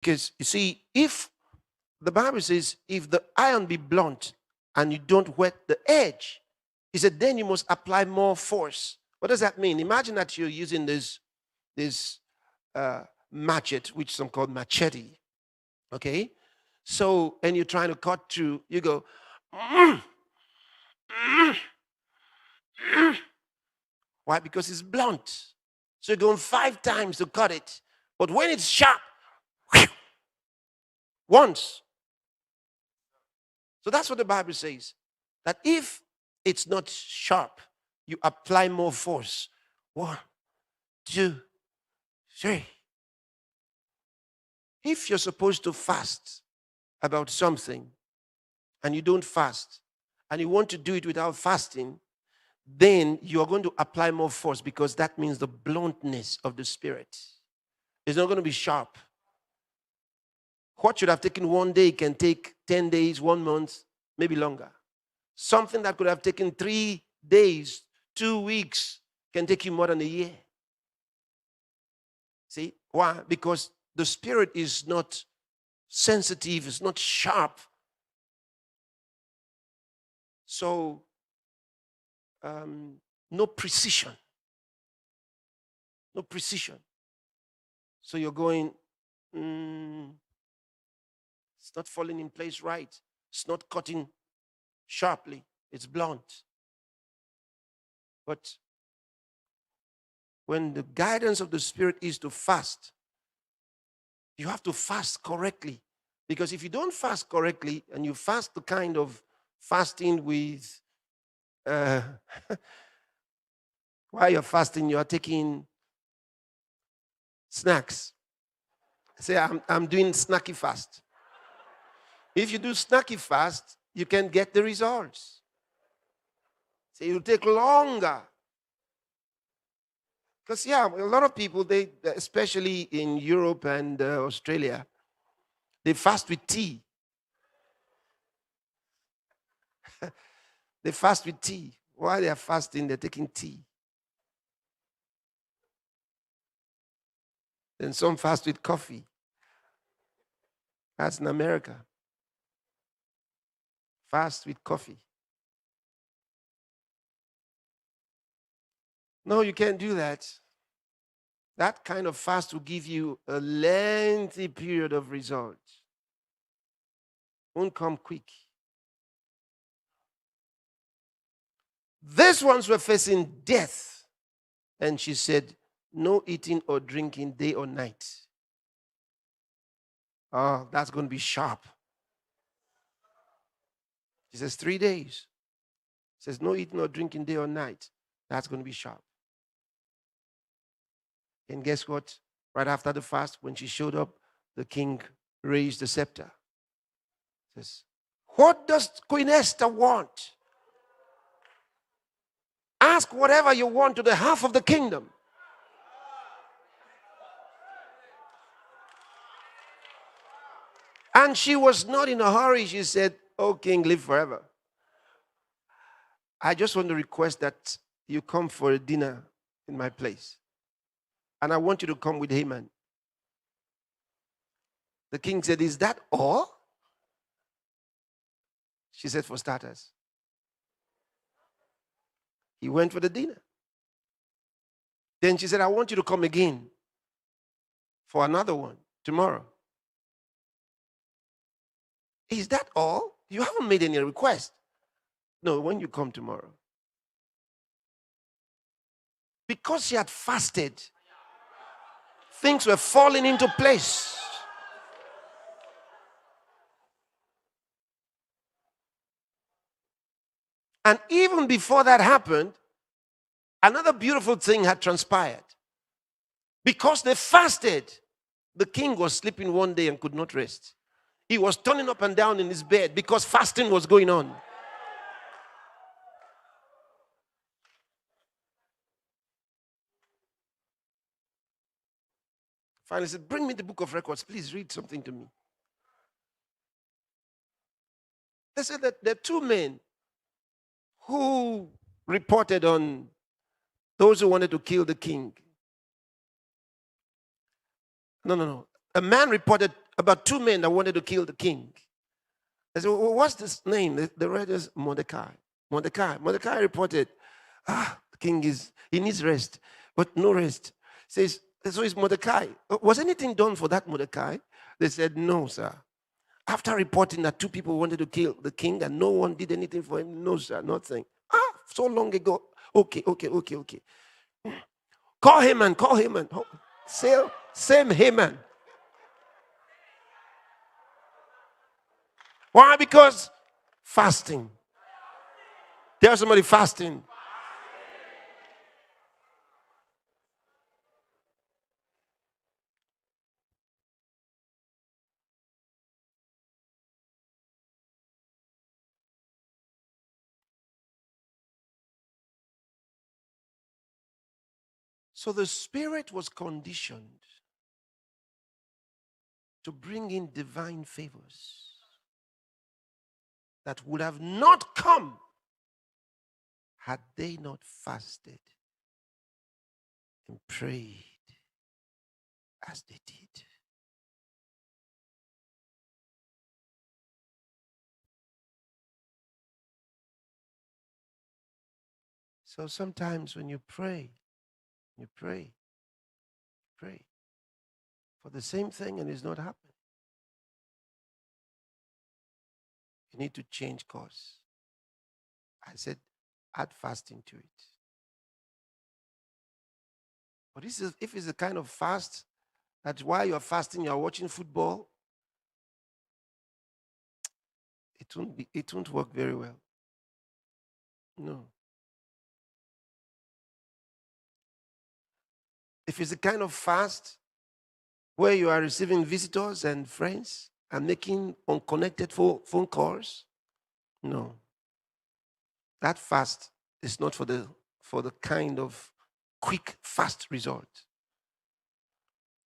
Because you see, if the Bible says, if the iron be blunt and you don't wet the edge, he said, then you must apply more force. What does that mean? Imagine that you're using this machete, which some call machete. Okay? So, and you're trying to cut through, you go, "Mm, mm, mm." Why? Because it's blunt. So you're going 5 times to cut it. But when it's sharp, whew, once. So that's what the Bible says. That if it's not sharp, you apply more force. 1, 2, 3. If you're supposed to fast about something and you don't fast, and you want to do it without fasting, then you're going to apply more force, because that means the bluntness of the spirit is not going to be sharp. What should have taken 1 day can take 10 days, 1 month, maybe longer. Something that could have taken 3 days, 2 weeks, can take you more than a year. See? Why? Because the spirit is not sensitive, it's not sharp. So, no precision. No precision. So you're going, it's not falling in place right. It's not cutting sharply. It's blunt. But when the guidance of the Spirit is to fast, you have to fast correctly. Because if you don't fast correctly and you fast the kind of fasting with, while you're fasting, you are taking snacks. Say, I'm doing snacky fast. If you do snacky fast, you can get the results. So it will take longer. Because, a lot of people, they, especially in Europe and Australia, they fast with tea. They fast with tea. While they are fasting, they're taking tea. Then some fast with coffee. That's in America. Fast with coffee. No, you can't do that. That kind of fast will give you a lengthy period of results. Won't come quick. These ones were facing death. And she said, no eating or drinking day or night. Oh, that's going to be sharp. She says 3 days. She says no eating or drinking day or night. That's going to be sharp. And guess what? Right after the fast, when she showed up, the king raised the scepter. Says, what does Queen Esther want? Ask whatever you want to the half of the kingdom. And she was not in a hurry. She said, oh, king, live forever. I just want to request that you come for a dinner in my place. And I want you to come with Haman. The king said, is that all? She said, for starters. He went for the dinner. Then she said, I want you to come again for another one tomorrow. Is that all? You haven't made any request. No, when you come tomorrow. Because she had fasted, things were falling into place. And even before that happened, another beautiful thing had transpired. Because they fasted, the king was sleeping one day and could not rest. He was turning up and down in his bed because fasting was going on. Finally said, bring me the book of records. Please read something to me. They said that there are 2 men who reported on those who wanted to kill the king. No. A man reported about two men that wanted to kill the king. I said, well, what's this name? The writer is Mordecai. Mordecai reported, the king he needs rest, but no rest. Says, so is Mordecai. Was anything done for that Mordecai? They said, no, sir. After reporting that two people wanted to kill the king and no one did anything for him, no, sir, nothing. So long ago. Okay. Call Haman. Oh, same Haman. Why? Because fasting. Tell somebody fasting. So the Spirit was conditioned to bring in divine favors that would have not come had they not fasted and prayed as they did. So sometimes when you pray for the same thing and it's not happening, you need to change course. I said, add fasting to it. But if it's a kind of fast that while you're fasting, you're watching football, it won't work very well. No. If it's a kind of fast where you are receiving visitors and friends and making unconnected phone calls, no. That fast is not for the kind of quick, fast result.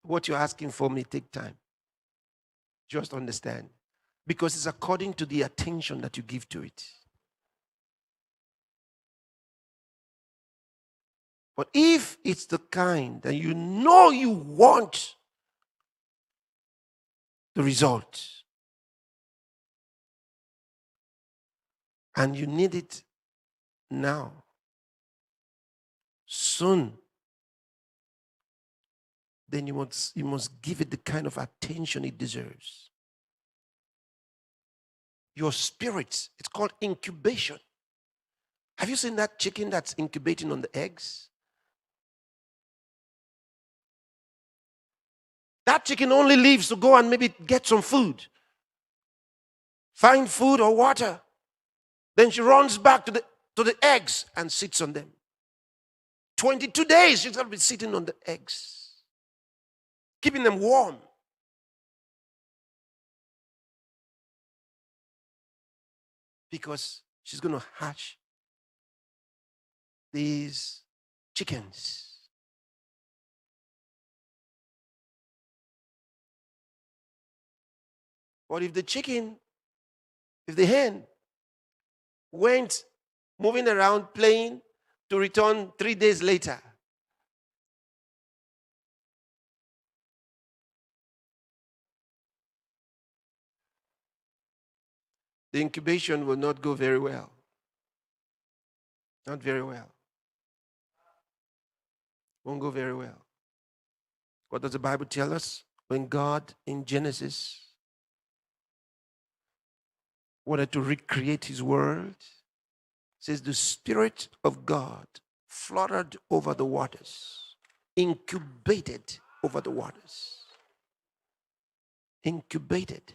What you're asking for may take time. Just understand. Because it's according to the attention that you give to it. But if it's the kind that you know you want the result, and you need it now, soon, then you must give it the kind of attention it deserves. Your spirit, it's called incubation. Have you seen that chicken that's incubating on the eggs? That chicken only leaves to go and maybe get some food, find food or water. Then she runs back to the eggs and sits on them. 22 days she's going to be sitting on the eggs, keeping them warm. Because she's going to hatch these chickens. But if the hen went moving around playing to return 3 days later, the incubation will not go very well. Not very well. Won't go very well. What does the Bible tell us? When God in Genesis wanted to recreate his world, says the Spirit of God fluttered over the waters, incubated over the waters. Incubated.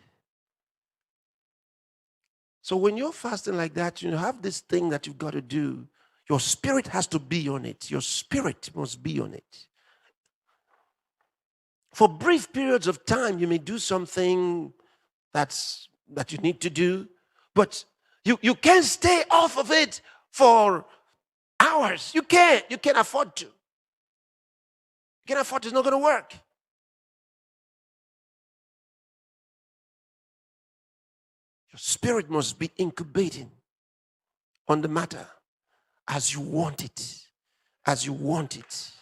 So when you're fasting like that, you have this thing that you've got to do. Your spirit has to be on it. Your spirit must be on it. For brief periods of time, you may do something that you need to do, but you can't stay off of it for hours. You can't afford to. You can't afford to. It's not going to work. Your spirit must be incubating on the matter as you want it. As you want it.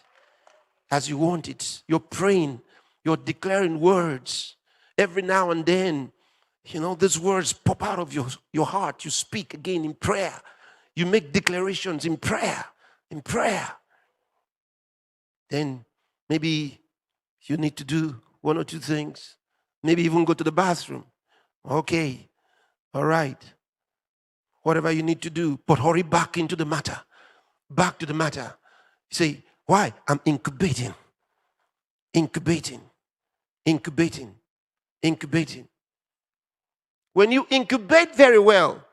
As you want it. You're praying. You're declaring words. Every now and then, these words pop out of your heart. You speak again in prayer. You make declarations in prayer. In prayer. Then maybe you need to do one or two things. Maybe even go to the bathroom. Okay. All right. Whatever you need to do, but hurry back into the matter. Back to the matter. Say, why? I'm incubating. Incubating. Incubating. Incubating. When you incubate very well,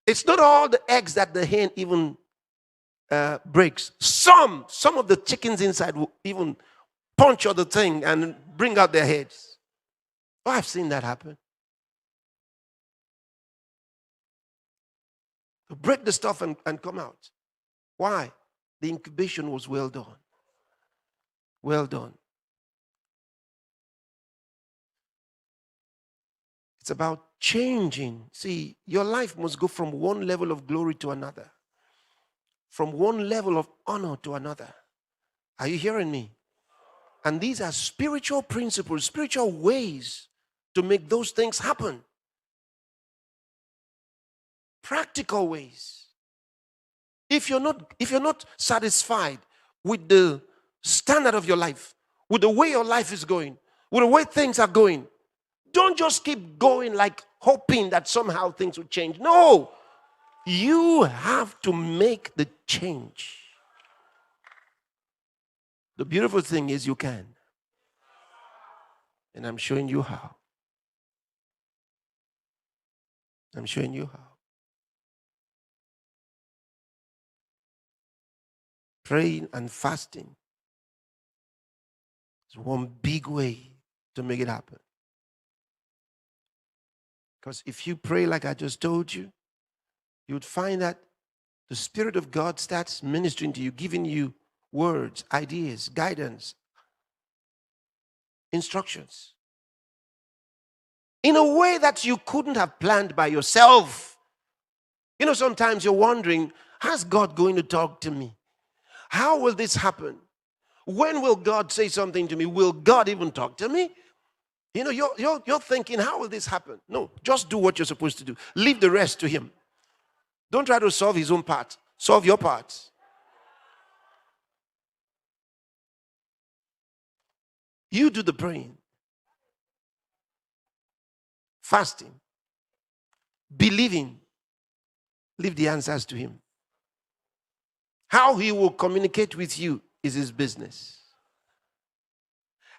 it's not all the eggs that the hen even breaks. Some of the chickens inside will even punch other thing and bring out their heads. Oh, I've seen that happen. Break the stuff and come out. Why? The incubation was well done. Well done. It's about changing. See, your life must go from one level of glory to another. From one level of honor to another. Are you hearing me? And these are spiritual principles, spiritual ways to make those things happen. Practical ways. If you're not satisfied with the standard of your life, with the way your life is going, with the way things are going, don't just keep going like hoping that somehow things will change. No, you have to make the change. The beautiful thing is you can. And I'm showing you how. I'm showing you how. Praying and fasting is one big way to make it happen. Because if you pray like I just told you, you would find that the Spirit of God starts ministering to you, giving you words, ideas, guidance, instructions. In a way that you couldn't have planned by yourself. Sometimes you're wondering, how's God going to talk to me? How will this happen? When will God say something to me? Will God even talk to me? You're thinking, how will this happen? No, just do what you're supposed to do. Leave the rest to Him. Don't try to solve His own part. Solve your part. You do the praying, fasting, believing. Leave the answers to Him. How He will communicate with you is His business.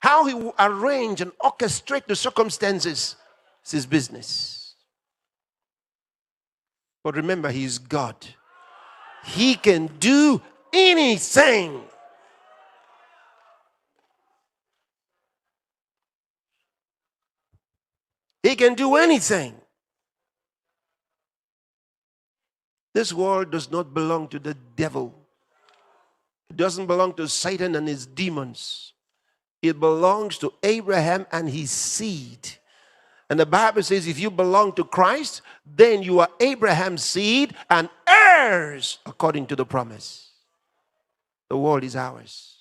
How He will arrange and orchestrate the circumstances is His business. But remember, He is God. He can do anything. He can do anything. This world does not belong to the devil. It doesn't belong to Satan and his demons. It belongs to Abraham and his seed. And the Bible says if you belong to Christ, then you are Abraham's seed and heirs according to the promise. The world is ours.